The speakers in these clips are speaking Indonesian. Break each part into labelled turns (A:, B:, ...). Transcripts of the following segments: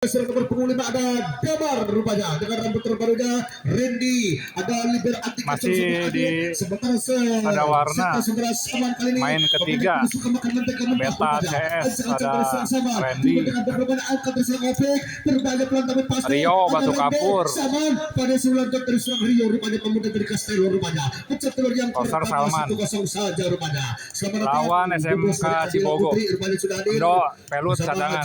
A: Serang nomor punggung 5 ada Damar rupanya dengan rambut terbarunya Randy, ada liber anti
B: masih di
A: sementara
B: ada warna
A: kali ini
B: main ketiga Beta CS ada Randy, Rio Batu Kapur,
A: pada sebulan dari serang Rio rupanya pemuda dari Castello rupanya pecah telur yang
B: Korsar Salman
A: 1-0 saja rupanya.
B: lawan SMK Cibogo Do Pelut cadangan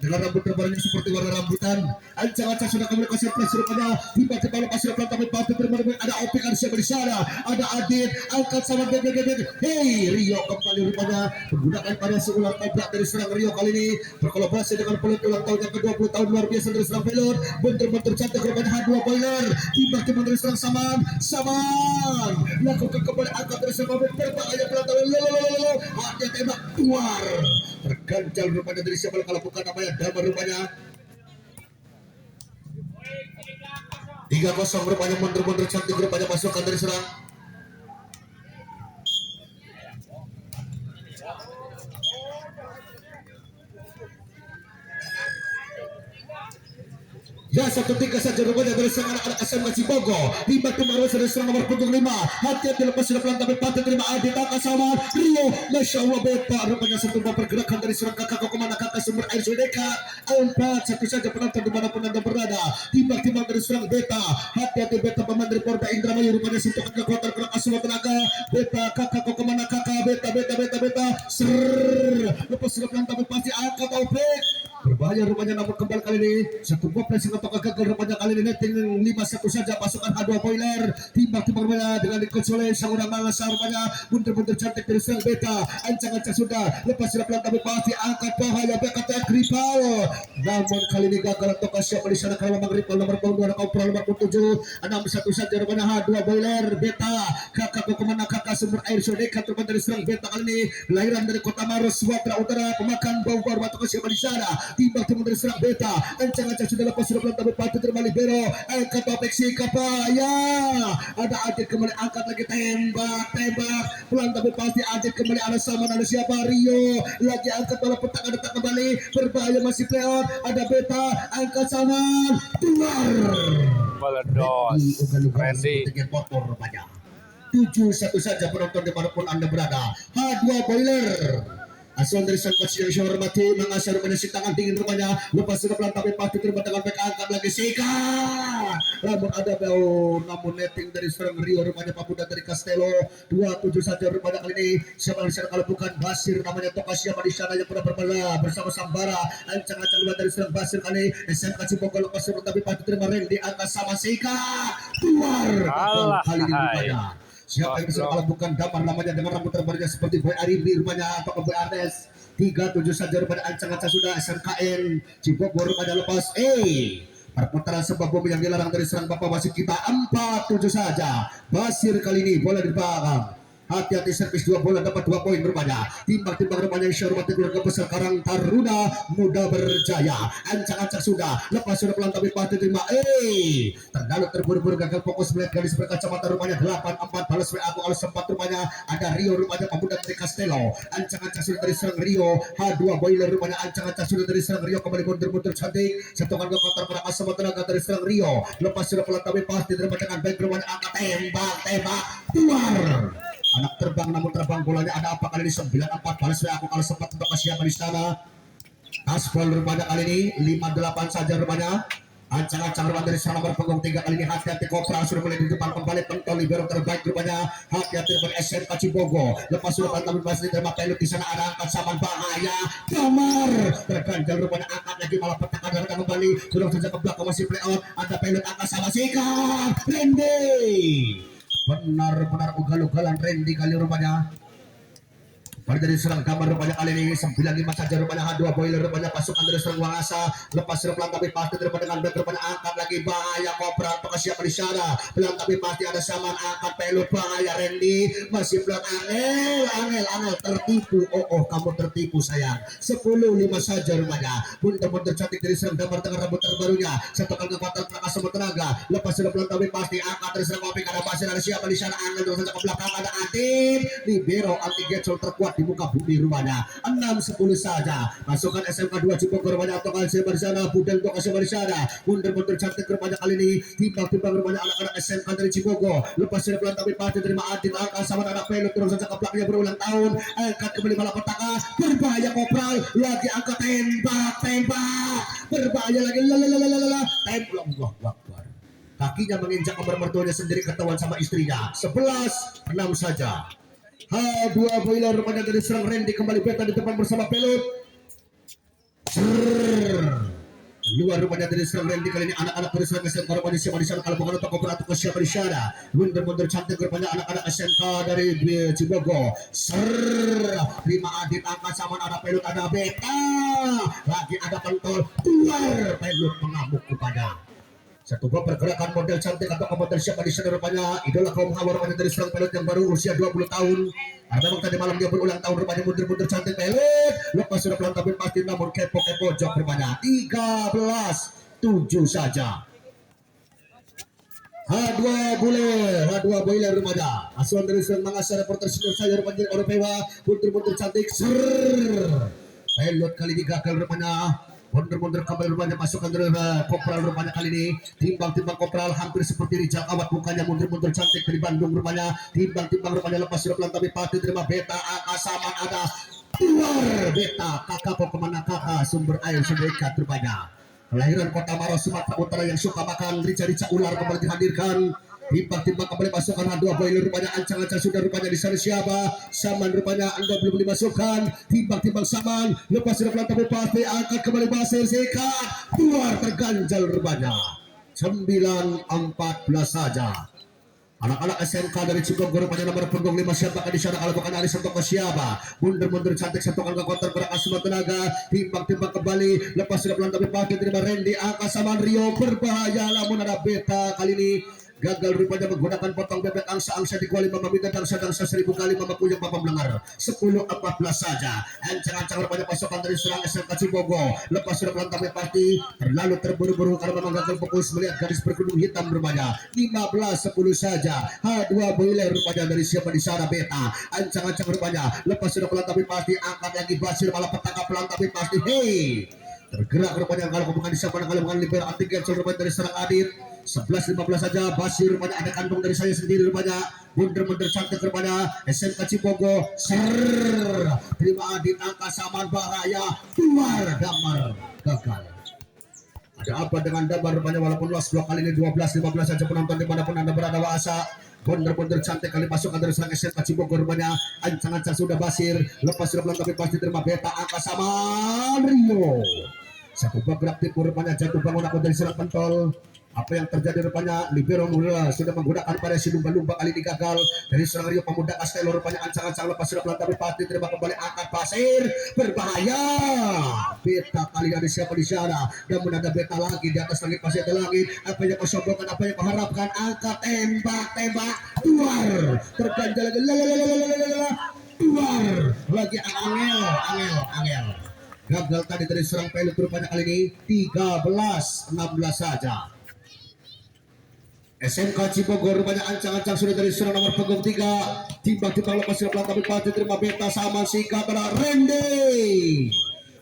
A: dengan rambut terbarunya seperti warna rambutan. Ancang-ancang sudah kembali konsentrasi rupanya. Tiba-tiba lepas lepas tapi patut bermain. Ada Opik, ada siapa di sana? Ada Adit, angkat sama Dede. Hey, Rio kembali rupanya menggunakan variasi ular tabrak dari serang Rio kali ini berkolaborasi dengan pelut ulang tahun yang ke-20 tahun luar biasa dari serang Pelur. Bentur-bentur cantik rupanya H2 Boiler. Tiba-tiba dari serang Saman. Lakukan kembali angkat dari serang Pelur. Berbahaya pelantaran. Hati tembak keluar. Terganjal rupanya dari siapa kalau bukan namanya Damar rupanya 3-0 rupanya mundur cantik rupanya masukkan dari serang ya 1-3 saja rupanya dari serang anak-anak SMK Cibogo. Dibantu Marus dari serang nomor punggung 5. Hati-hati lepas sudah pelan tapi patut terima Adit angka sama Rio. Masya Allah Beta rupanya satu pergerakan dari serang kakak kemana kakak sumber air Sudeka. 4-1 saja penonton dimanapun anda berada. Tiba-tiba dari serang Beta. Hati-hati Beta pemain dari Porda Indramayu rupanya sentuhan kekuatan kerak asuhan tenaga. Beta kakak kau kemana kakak Beta. Lepas sudah pelan tapi pasti angkat Opik. Berbahaya rupanya namun kembali kali ini satu gol pressing atau gagal rupanya kali ini netting 5-1 saja pasukan H2 Boiler timbang-timbang rupanya dengan dikonsoleh sang orang malas rupanya mundur cantik dari serang Beta ancang-ancang sudah lepas sudah pelan tapi pasti angkat bahaya Beta Gripal namun kali ini gagal untuk siapa di sana kalau memang Gripal nomor punggung 2 Kopral nomor 7 6-1 saja rupanya H2 Boiler Beta kakak kemana kakak sumber air Sodeka terbang dari serang Beta kali ini lahiran dari kota Maros Sumatera Utara pemakan bau baru atau siapa di sana tiba-tiba dari serang Beta ancang-ancang sudah lepas sudah pelan tapi patut terima libero angkat Opik si kapaya ada Adit kembali angkat lagi tembak pelan tapi pasti Adit kembali ada sama ada siapa Rio lagi angkat bola petak ada tak kembali berbahaya masih playoff ada Beta angkat sama keluar
B: meledos Randy
A: 7-1 saja penonton dimanapun anda berada. H2 Boiler asal dari sang coach yang saya hormati mengasah rupanya si tangan dingin rupanya lepas sudah pelan tapi pasti terima dengan back angkat lagi Sika namun ada bau namun netting dari serang Rio rupanya pemuda dari Castello 27 saja rupanya kali ini siapa di sana kalau bukan Basir namanya Toka siapa di sana yang pernah berbola bersama Sambara ancang-ancang dari serang Basir kali ini kasih Cibogo lepas sudah tapi pasti terima Randy angkat sama Sika keluar kali ini rupanya siapa yang bisa kalau bukan Damar namanya dengan rambut terbarunya seperti Boy Aribi rupanya atau Boy Arnes 37 saja rupanya ancang-ancang sudah SMKN Cibogo rupanya lepas perputaran sebuah bom yang dilarang dari serang Bapak wasit kita 4-7 saja Basir kali ini bola di belakang hati-hati servis 2 bola dapat 2 poin rupanya timbang-timbang rupanya yang hormati keluarga besar Karang Taruna Muda Berjaya ancang-ancang sudah lepas sudah pelan tapi pasti terima terlalu terburu-buru gagal fokus melihat garis berkacamata rupanya 8-4 balas WA kalau sempat rupanya ada Rio rupanya pemuda dari Castello ancang-ancang sudah dari serang Rio H2 Boiler rupanya ancang-ancang sudah dari serang Rio kembali mundur cantik sentuhan kekuatan kerak asuhan tenaga dari serang Rio lepas sudah pelan tapi pasti terima dengan back rupanya angkat tembak keluar anak terbang namun terbang bolanya ada apa kali ini 9-4 balas aku kalau sempat untuk siapa di sana Aspol rupanya kali ini 5-8 saja rupanya ancang-ancang rupanya dari sana nomor punggung 3 kali ini hati-hati Kopra sudah mulai di depan kembali pentol libero terbaik rupanya hati-hati rupanya SMK Cibogo lepas sudah tapi pasti terima peluk di sana ada angkat saman bahaya Damar terganjal rupanya angkat lagi malah petak ada kembali belum saja ke belakang masih playoff ada peluk angkat sama Sika Randy benar-benar ugal-ugalan Randy kali rupanya pada dari serang Damar rupanya kali ini 95 saja rupanya H2 Boiler rupanya pasukan dari serang Wangasa lepas sudah pelan tapi pasti terima dengan back rupanya angkat lagi bahaya Kopra apakah siapa di sana pelan tapi pasti ada saman angkat pelut bahaya Randy masih pelan angel tertipu kamu tertipu sayang 10-5 saja rupanya benar-benar cantik dari serang Damar dengan rambut terbarunya satu kali kekuatan keras sama tenaga lepas sudah pelan tapi pasti angkat dari serang Opik ada Basir ada siapa di sana angel terus ke belakang ada Adit libero anti gecol terkuat kuat di muka bumi rupanya. 6-10 saja. Masukkan SMK 2 Cibogor rupanya untuk Alsem di sana. Budel untuk Alsem di sana. Mundur-mundur cantik rupanya kali ini. Timbang-timbang rupanya anak-anak SMK dari Cibogor. Lepas dari pelan tapi pasti terima Adit angka sama anak pelot terus saja keplaknya berulang tahun. Angkat kembali malapetaka. Berbahaya Kopral. Lagi angkat tembak. Berbahaya lagi. Tembak. Allah Akbar. Kakinya menginjak kamar mertuanya sendiri ketahuan sama istrinya. 11-6 saja. H2 Boiler rupanya dari serang Randy kembali beta di depan bersama pelot. Luar rupanya dari serang Randy kali ini anak-anak dari serang SMK rupanya siapa di sana kalau bukan untuk operator ke siapa di sana. Mundur-mundur cantik rupanya anak-anak SMK dari Cibogor. Terima Adit angkat sama ada pelot ada beta. Lagi ada pentol keluar pelot mengamuk kepada satu gol pergerakan model cantik atau model siapa di sana rupanya idola kaum hawa rupanya dari serang pelot yang baru usia 20 tahun. Memang tadi malam dia berulang tahun rupanya mundur-mundur cantik pelot. Lepas sudah pelan tapi pasti namun kepo-kepo jok rupanya 13-7 saja. H2 Boiler rupanya asuhan dari serang Makassar reporter senior saya rupanya Oropewa mundur-mundur cantik pelot kali ini gagal rupanya. Mundur-mundur kembali rupanya masukkan dari Kopral rupanya kali ini timbang-timbang Kopral hampir seperti Rijal Awat mukanya mundur-mundur cantik dari Bandung rupanya timbang-timbang rupanya lepas sudah pelan tapi pasti terima beta akasaman ada keluar beta kakak mau kemana kakak sumber air sudah ikat rupanya kelahiran kota Maros Sumatera Utara yang suka makan rica-rica ular kembali dihadirkan timbang-timbang kembali masukkan H2 Boiler rupanya ancang-ancang sudah rupanya di sana siapa Saman rupanya Anda belum dimasukkan timbang-timbang Saman lepas sudah pelan tapi pasti angkat kembali Basir sikat keluar terganjal rupanya 9-14 saja. Anak-anak SMK dari Cibogor rupanya nomor punggung 5 siapa di sana kalau bukan Aris untuk siapa mundur-mundur cantik sentuhan ke konter berak semua tenaga timbang-timbang kembali lepas sudah pelan tapi pasti terima Randy angka Saman Rio berbahaya namun ada beta kali ini gagal rupanya menggunakan potong bebek angsa-angsa di kuali mama minta dangsa-dangsa 1000 kali mama puyeng papa melanggar 10-14 saja. Ancang-ancang rupanya pasukan dari serang SMK Cibogor lepas sudah pelan tapi pasti terlalu terburu-buru karena memang gagal fokus melihat garis berkerudung hitam rupanya 15-10 saja. H2 Boiler rupanya dari siapa di sana beta ancang-ancang rupanya lepas sudah pelan tapi pasti angkat lagi Basir malah petaka pelan tapi pasti tergerak rupanya kalau bukan siapa kalau bukan libero anti cancel rupanya dari serang Adit 11-15 saja. Basir rupanya ada kantong dari saya sendiri rupanya mundur-mundur cantik rupanya SMK Cibogor terima Adit angka Saman bahaya keluar damar gagal. Ada apa dengan damar rupanya walaupun luas dua kali ini 12-15 saja penonton dimanapun anda berada wasa bener-bener cantik kali masukkan dari serang SMK Cibogor rupanya ancang-ancang sudah Basir lepas sudah pelan tapi pasti terima beta angka Saman Rio satu bergerak timur rupanya jatuh bangun aku dari serang pentol. Apa yang terjadi rupanya libero sudah menggunakan pada si lumba-lumba kali ini gagal dari serang Rio pemuda Castello rupanya ancang-ancang lepas sudah pelan tapi pasti terima kembali angkat Basir berbahaya beta kali dari siapa di sana dan menada beta lagi di atas langit masih ada langit apa yang kau sombongkan apa yang kau harapkan angkat tembak keluar terganjal lagi keluar lagi angel gagal tadi dari serang pelot rupanya kali ini 13-16 saja. SMK Cibogor rupanya ancang-ancang sudah dari serang nomor punggung 3 timbang-timbang lepas sudah pelan tapi pasti terima beta sama sikat pada Randy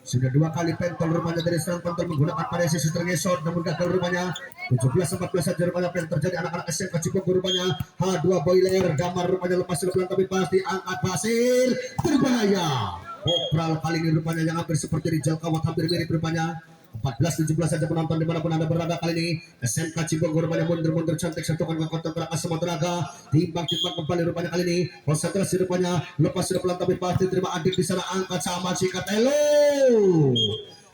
A: sudah 2 kali pentol rupanya dari serang pentol menggunakan pada sisi tergesot namun gagal rupanya 17-14 saja rupanya apa yang terjadi anak-anak SMK Cibogor rupanya H2 Boiler damar rupanya lepas sudah pelan tapi pasti angkat Basir berbahaya Kopral kali ini rupanya yang hampir seperti Rijal Kawat hampir mirip rupanya 14-17 saja penonton dimanapun anda berada kali ini SMK Cibogor rupanya mundur-mundur cantik sentuhan ke konten berakas semua tenaga timbang-timbang kembali rupanya kali ini konsentrasi rupanya lepas sudah pelan tapi pasti terima Adik di sana angkat sama sikat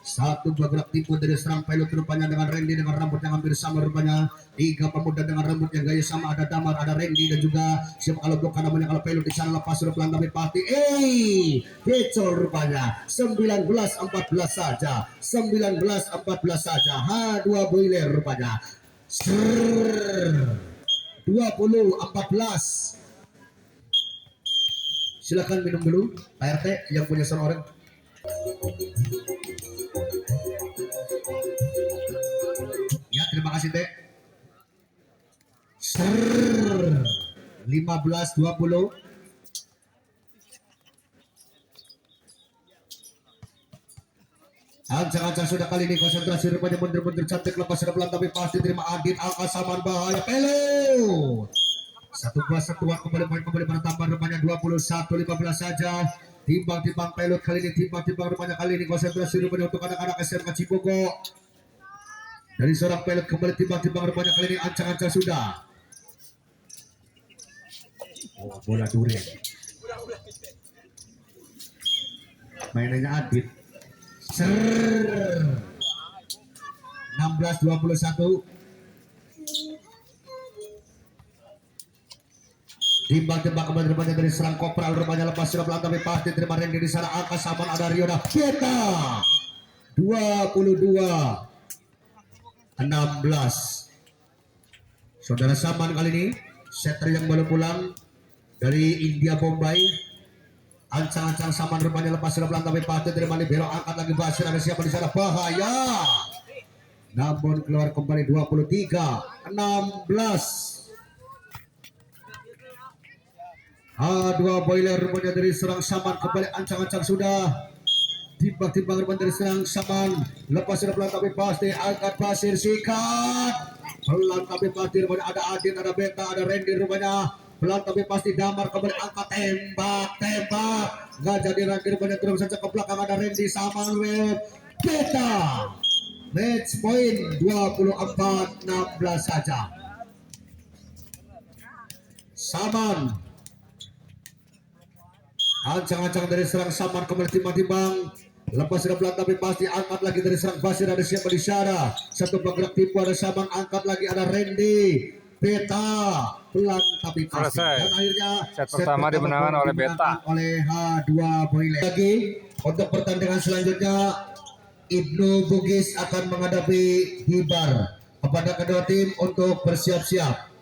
A: satu bergerak tipu dari serang pelot rupanya dengan Randy dengan rambut yang hampir sama rupanya 3 pemuda dengan rambut yang gaya sama ada Damar ada Randy dan juga siapa kalau bukan namanya kalau pelot di sana lepas sudah pelan tapi pasti kecol rupanya 19-14 saja 19-14 saja H2 Boiler rupanya 20-14 silakan minum dulu Pak RT yang punya seorang ya terima kasih teh 15-20 Ancang-ancang sudah kali ini konsentrasi rupanya mundur-mundur cantik lepas sudah pelan tapi pasti terima Adit angka saman bahaya Pelu. Satu buah satu kembali main kembali bertambah rupanya 21-15 saja. Timbang-timbang Pelut kali ini timbang-timbang rupanya kali ini konsentrasi rupanya untuk anak-anak SMK Cibogo. Dari seorang Pelut kembali timbang-timbang rupanya kali ini ancang-ancang sudah. Oh, bola durian. Mainannya Adit. 16-21. Timbang-timbang kembali rupanya dari serang Kopral rupanya lepas sudah pelan tapi pasti terima Randy di sana angka saman ada Rioda Beta 22-16. Saudara Saman kali ini setter yang baru pulang dari India Bombay. Ancang-ancang Saman rupanya lepas sudah pelan tapi pasti terima libero angkat lagi Basir ada siapa di sana bahaya. Namun keluar kembali 23-16. Dua boiler rupanya dari serang Saman kembali ancang-ancang sudah. Timbang-timbang rupanya dari serang Saman lepas sudah pelan tapi pasti angkat Basir sikat. Pelan tapi pasti rupanya ada Adin, ada Beta, ada Randy rupanya. Pelan tapi pasti Damar kembali angkat tembak nggak jadi Randy rupanya terus saja ke belakang ada Randy Saman Beta. Match point 24-16 saja. Saman ancang-ancang dari serang Saman kembali timbang-timbang lepas sudah pelan tapi pasti angkat lagi dari serang Basir ada siapa di sana. Satu bergerak tipu ada Saman angkat lagi ada Randy Beta pelan tapi pasti dan akhirnya
B: set pertama dimenangkan oleh Beta
A: oleh H2 Boiler. Lagi untuk pertandingan selanjutnya Ibnu Bugis akan menghadapi Hibar. Kepada kedua tim untuk bersiap-siap.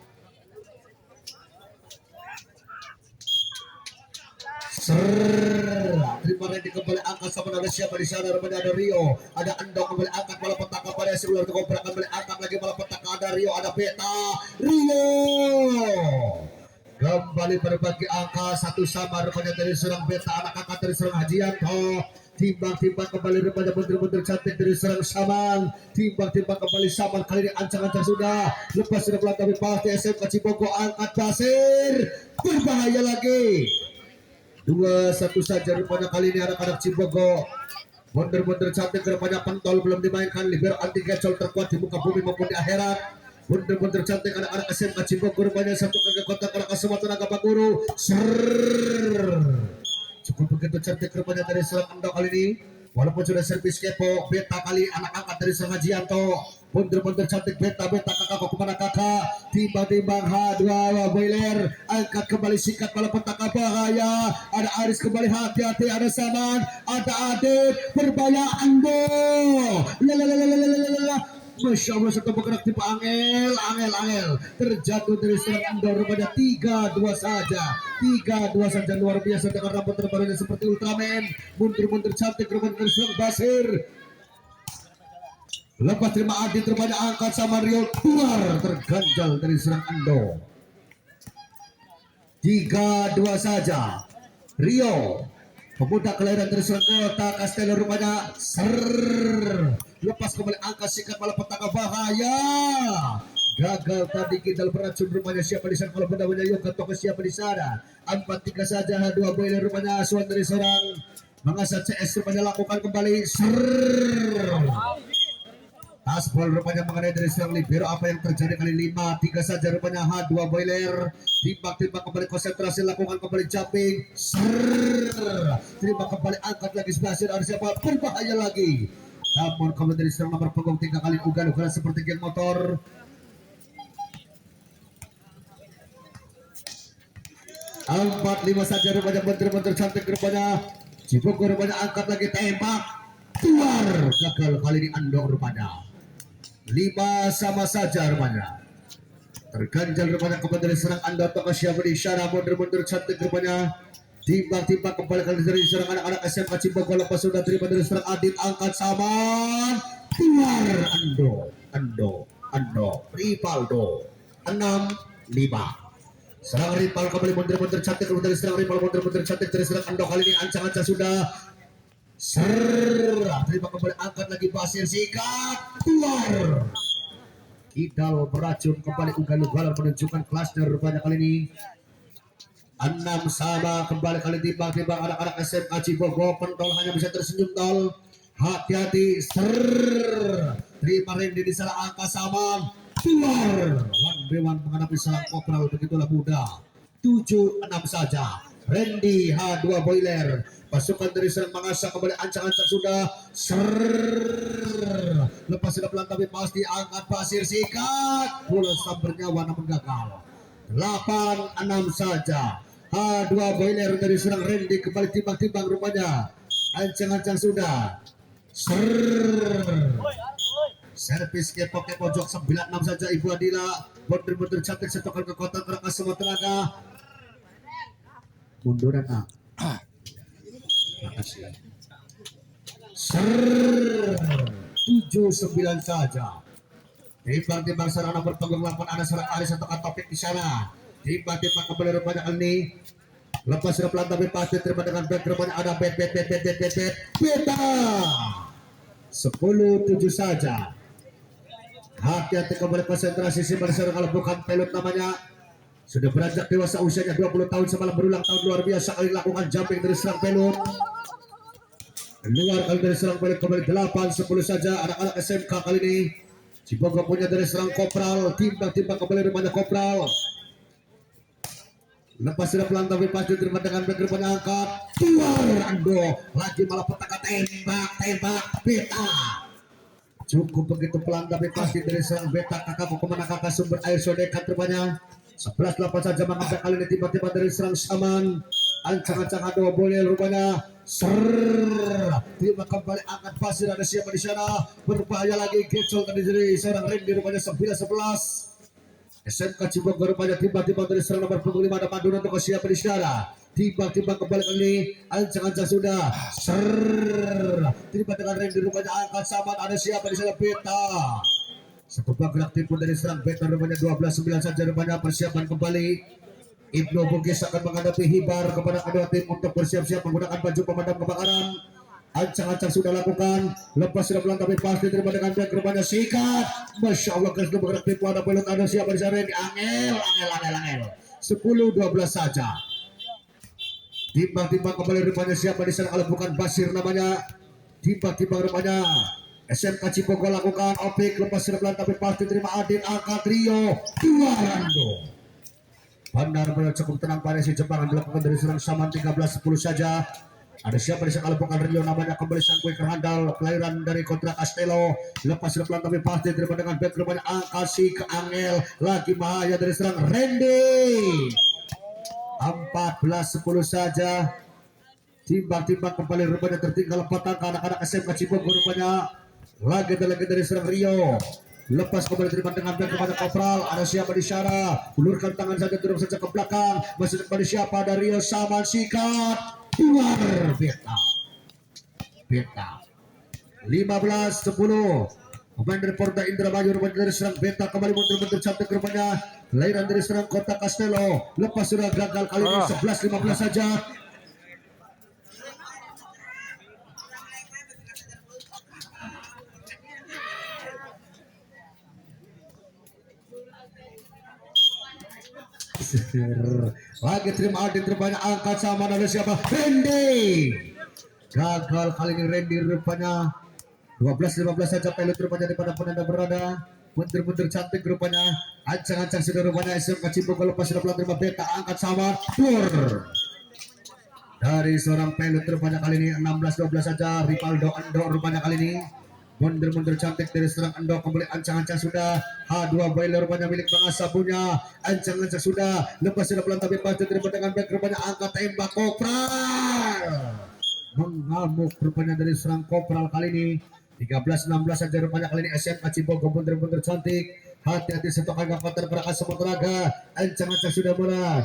A: Terima Randy kembali angkat sama ada siapa di sana rupanya ada Rio, ada Ando kembali angkat bola petaka pada sebelah Kopra kembali angkat lagi bola petaka ada Rio, ada Beta, Rio kembali berbagi angka satu sama rupanya dari serang Beta anak angkat dari serang Hajianto. Timbang-timbang kembali rupanya bener-bener cantik dari serang Saman. Timbang-timbang kembali Saman kali ini ancang-ancang sudah lepas sudah pelan tapi pasti SMK Cibogo angkat Basir berbahaya lagi. 2-1 saja rupanya kali ini anak-anak Cibogo. Bener-bener cantik rupanya pentol belum dimainkan. Libero anti gacol terkuat di muka bumi maupun di akhirat. Bener-bener cantik anak-anak SMK Cibogo rupanya satu kali kontak anak semua tenaga Pak Guru. Cukup begitu cantik rupanya dari serang Ando kali ini. Walaupun sudah servis kepo Beta kali anak angkat dari serang Hajianto. Bener-bener cantik Beta kakak kemana kakak. Tiba-tiba H2 Boiler angkat kembali sikat bola petaka bahaya. Ada Aris kembali hati-hati ada Saman ada Adit berbahaya Ando. Masya Allah satu bergerak tipe angel terjatuh dari serang Ando rupanya 3-2 saja luar biasa dengan rambut terbarunya seperti Ultraman. Mundur cantik rupanya dari serang Basir. Lepas terima Adit terbanyak angkat sama Rio keluar terganjal dari serang Ando. 3-2 saja. Rio pemuda kelahiran dari serang Kota Castello rupanya lepas kembali angkat sikat bola petaka bahaya. Gagal tadi Kidal beracun rupanya siapa di sana kalau benda-benda Yoga toko siapa di sana. 4-3 saja H2 Boiler rupanya asuhan dari seorang Mangasa CS rupanya lakukan kembali Aspol rupanya mengenai dari serang libero. Apa yang terjadi kali 5-3 saja rupanya H2 Boiler. Timbang-timbang kembali konsentrasi lakukan kembali jumping. Terima kembali angkat lagi Basir ada siapa berbahaya lagi. Namun kembali dari serang nomor punggung 3 kali ugal-ugalan seperti geng motor. 4-5 saja rupanya bener-bener cantik rupanya. Cibogo rupanya angkat lagi tembak keluar gagal kali ini Ando rupanya. 5 sama saja rupanya. Terganjal rupanya kembali dari serang Ando atau siapa di sana bener-bener cantik rupanya. Timbang-timbang kembali kali dari serang anak-anak SMK Cibogo lepas sudah terima dari serang Adit angkat sama keluar Ando Rivaldo 6-5. Serang Ripal kembali mundur-mundur cantik dari serang Ripal mundur-mundur cantik dari serang Ando kali ini ancang-ancang sudah Terima kembali angkat lagi pasir sikat keluar. Kidal beracun kembali ugal-ugalan menunjukkan kelasnya rupanya kali ini 6 sama kembali kali timbang-timbang anak-anak SMK Cibogo. Pentol hanya bisa tersenyum tol. Hati-hati. Terima Randy di salah angka sama keluar. One by one menghadapi selang kopral begitulah mudah. 7-6 saja. Randy H2 Boiler. Pasukan dari serang mengasah kembali ancang-ancang sudah. Lepas sudah pelan tapi pasti angkat pasir sikat. Bola bernyawa namun gagal. 8-6 saja. H2 Boiler dari serang Randy kembali timbang-timbang rupanya. Ancang-ancang sudah. Servis kepo pojok 9-6 saja Ibu Adila. Bener-bener cantik setokan ke kota Kerangka semua tenaga. Munduran nak. Makasih. 7-9 saja. Timbang-timbang sarana bertanggung lapan ada serang Aris atau topik di sana. Timbang-timbang kembali rupanya ini. Lepas sudah pelan tapi pasti terima dengan back rupanya ada beta. 10-7 saja. Hati-hati kembali konsentrasi si berserang kalau bukan pelot namanya. Sudah beranjak dewasa usianya 20 tahun semalam berulang tahun luar biasa kali lakukan jumping dari serang pelot. Keluar kali dari serang pelot kembali 8-10 saja anak-anak SMK kali ini. Cibogo punya dari serang kopral, timbang-timbang kembali rupanya kopral. Lepas sudah pelan tapi pasti terima dengan back rupanya angkat. Keluar Ando lagi malah petaka tembak beta. Cukup begitu pelan tapi pasti dari serang beta kakak mau kemana kakak sumber air sodekat rupanya. 11-8 saja mengambil kali ini tiba-tiba dari serang Saman. Ancang-ancang Ando boleh rupanya. Tiba kembali angkat pasir ada siapa di sana. Berbahaya lagi gecol tadi dari seorang Randy rupanya 9-11. SMK Cibogo rupanya tiba-tiba dari serang nomor 5 ada Madura untuk siapa di sana. Tiba-tiba kembali kali ancang-ancang sudah. Tiba dengan Randy rupanya angkat saman ada siapa di sana beta. Satu gerak tipu dari serang beta rupanya 12-9 saja rupanya persiapan kembali. Ibnu Bugis akan menghadapi Hibar kepada kedua tim untuk bersiap-siap menggunakan baju pemadam kebakaran. Ancang-ancang sudah lakukan. Lepas sudah pelan tapi pasti terima dengan back rupanya sikat. Masya Allah guys bergerak tipu ada pelot ada siapa di sana. Angel 10-12 saja. Timbang-timbang kembali rupanya siapa di sana kalau bukan Basir namanya. Timbang-timbang rupanya SMK Cibogo lakukan opik. Lepas sudah pelan tapi pasti terima Adin angkat Rio 2 Rando. Benar-benar cukup tenang pada si Jepang dilakukan dari serang Saman 13-10 saja. Ada siapa di sana bukan Rio namanya kembali sang kue kerhandal kelahiran dari kontra Castello. Lepas sudah pelan tapi pasti terima dengan back rupanya angkat si ke Angel lagi bahaya dari serang Randy. 14-10 saja. Timbang-timbang kembali rupanya tertinggal 4 angka anak-anak SMK Cibogo rupanya lagi dari serang Rio. Lepas kembali terima dengan back kepada Kopral. Ada siapa di sana? Ulurkan tangan saja turun saja ke belakang. Masih kembali siapa? Ada Rio Saman sikat. Keluar beta. 15-10. Pemain dari Porda Indramayu rupanya dari serang beta kembali mundur cantik rupanya. Kelahiran dari serang kota Castello. Lepas sudah gagal kali ini 11-15 saja. Lagi terima Adin terbanyak angkat sama ada siapa? Randy. Gagal kali ini Randy rupanya 12-15 saja pelot rupanya di pada penanda berada. Mundur cantik rupanya. Ancang-ancang sudah rupanya SMK Cibogo lepas sudah pelan terima beta angkat sama Pur. Dari seorang pelot rupanya kali ini 16-12 saja. Rivaldo Ando rupanya kali ini. Mundur cantik dari serang Ando kembali ancang-ancang sudah. H2 Boiler rupanya milik Bang Asa punya. Ancang-ancang sudah. Lepas sudah pelan tapi pasti terima dengan back rupanya angkat tembak Kopral. Mengamuk rupanya dari serang Kopral kali ini. 13-16 saja rupanya kali ini SMK Cibogo mundur cantik. Hati-hati setok agak kotor gerakan semua tenaga. Ancang-ancang sudah mulai.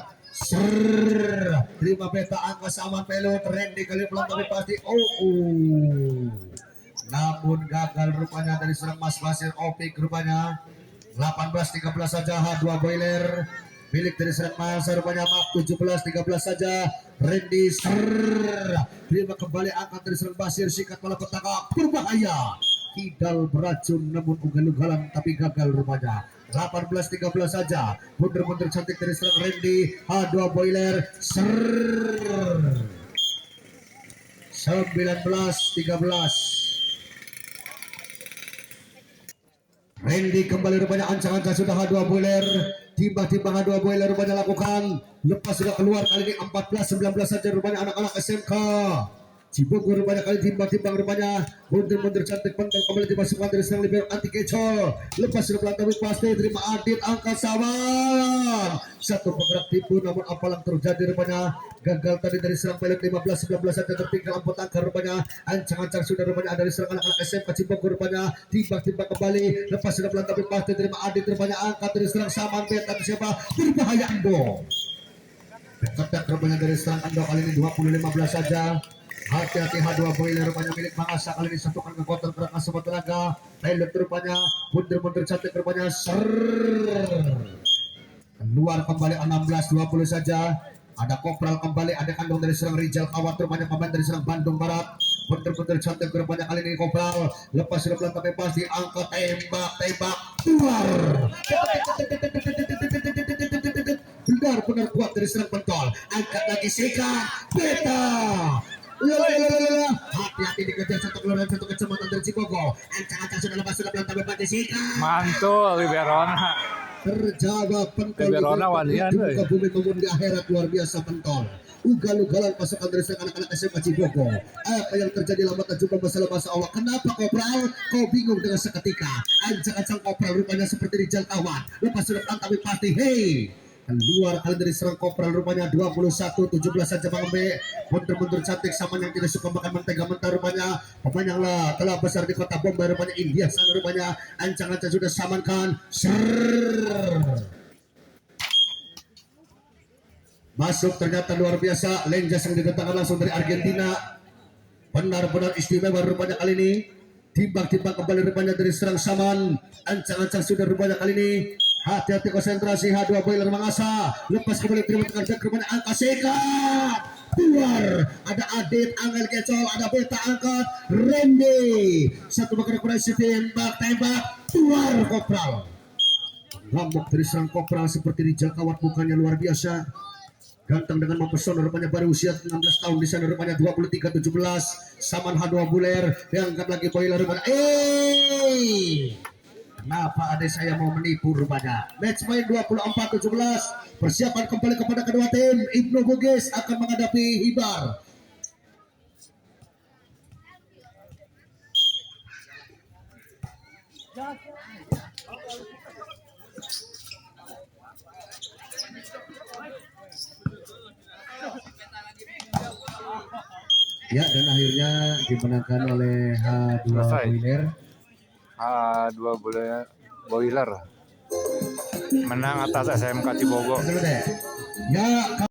A: Terima beta angka sama pelot Randy kali pelan tapi pasti namun gagal rupanya dari serang Mas Basir Opik rupanya 18-13 saja H2 Boiler milik dari serang masa rupanya mak 17-13 saja. Randy terima kembali angkat dari serang Basir, sikat malah petaka berbahaya, kidal beracun namun ugal-ugalan tapi gagal rupanya. 18-13 saja, mundur-mundur cantik dari serang Randy. H2 Boiler 19-13. Randy kembali rupanya, ancang-ancang sudah H2 Boiler, timbang-timbang H2 Boiler rupanya lakukan, lepas sudah keluar kali ini 14-19 saja rupanya anak-anak SMK Cibogor rupanya kali timbang-timbang rupanya, mundur-mundur cantik pentol kembali dimasukkan dari serang libero anti kecol, lepas sudah pelan tapi pasti terima Adit angkat sawan, satu penggerak tipu namun apalang terjadi rupanya, gagal tadi dari serang pilot 15-19 saja, tertinggal amput angka rupanya, ancang-ancang sudah rupanya ada dari serang anak-anak SMK Cibogor rupanya, timbang-timbang kembali, lepas sudah pelan tapi pasti terima Adit rupanya, angkat dari serang Saman Bet tapi siapa berbahaya Ando, dekat rupanya dari serang Ando kali ini 20-15 saja. Hati-hati H2 Boiler rupanya milik Mangasa kali ini satukan kekuatan gerakan semua tenaga, pilot rupanya mundur-mundur cantik rupanya keluar kembali 16-20 saja. Ada Kopral kembali, ada kandung dari serang Rijal Kawat rupanya pemain dari serang Bandung Barat, mundur-mundur cantik rupanya kali ini Kopral, lepas sudah pelan tapi pasti angkat tembak keluar, benar-benar kuat dari serang pentol, angkat lagi Seka Beta. Hati-hati dikejar satu kelurahan satu kecamatan dari Cibogo, ancang-ancang sudah lepas sudah pelan tapi pasti Seka
B: Mantul Liberona.
A: terjawab pentol
B: Liberona walian
A: di bumi maupun di akhirat, luar biasa pentol, ugal-ugalan pasukan dari anak-anak SMK Cibogo. Apa yang terjadi lama tak jumpa masalah masa Allah. Kenapa Kopral kau bingung dengan seketika, ancang-ancang Kopral rupanya seperti Rijal Kawan, lepas sudah pelan tapi pasti keluar kali dari serang Kopral rupanya 21-17 saja Bang B, mundur-mundur cantik sama yang tidak suka makan mentega mentah rupanya, pemain yang telah besar di kota Bombay rupanya India sana rupanya, ancang-ancang sudah samankan masuk, ternyata luar biasa Lenjas yang didatangkan langsung dari Argentina, benar-benar istimewa rupanya kali ini, timbang-timbang kembali rupanya dari serang Saman, ancang-ancang sudah rupanya kali ini. Hati-hati konsentrasi H2 Boiler Mangasa, lepas kembali terima tekan back rupanya angka sekat keluar, ada Adit Angel Kecol, ada Beta angkat Randy, satu bakar operasi tembak keluar Kopral, lambok dari serang Kopral seperti di Jakawat, bukannya luar biasa, ganteng dengan mempesona rupanya, baru usia 16 tahun di sana rupanya 23-17, Saman H2 Boiler diangkat lagi Boiler rupanya, kenapa adik saya mau menipu rupanya. Match point 24-17. Persiapan kembali kepada kedua tim. Ibnu Bugis akan menghadapi Hibar. Ya, dan akhirnya dimenangkan oleh H2
B: Selesai.
A: Boiler.
B: H2 Boiler menang atas SMK Cibogo.
A: Ya.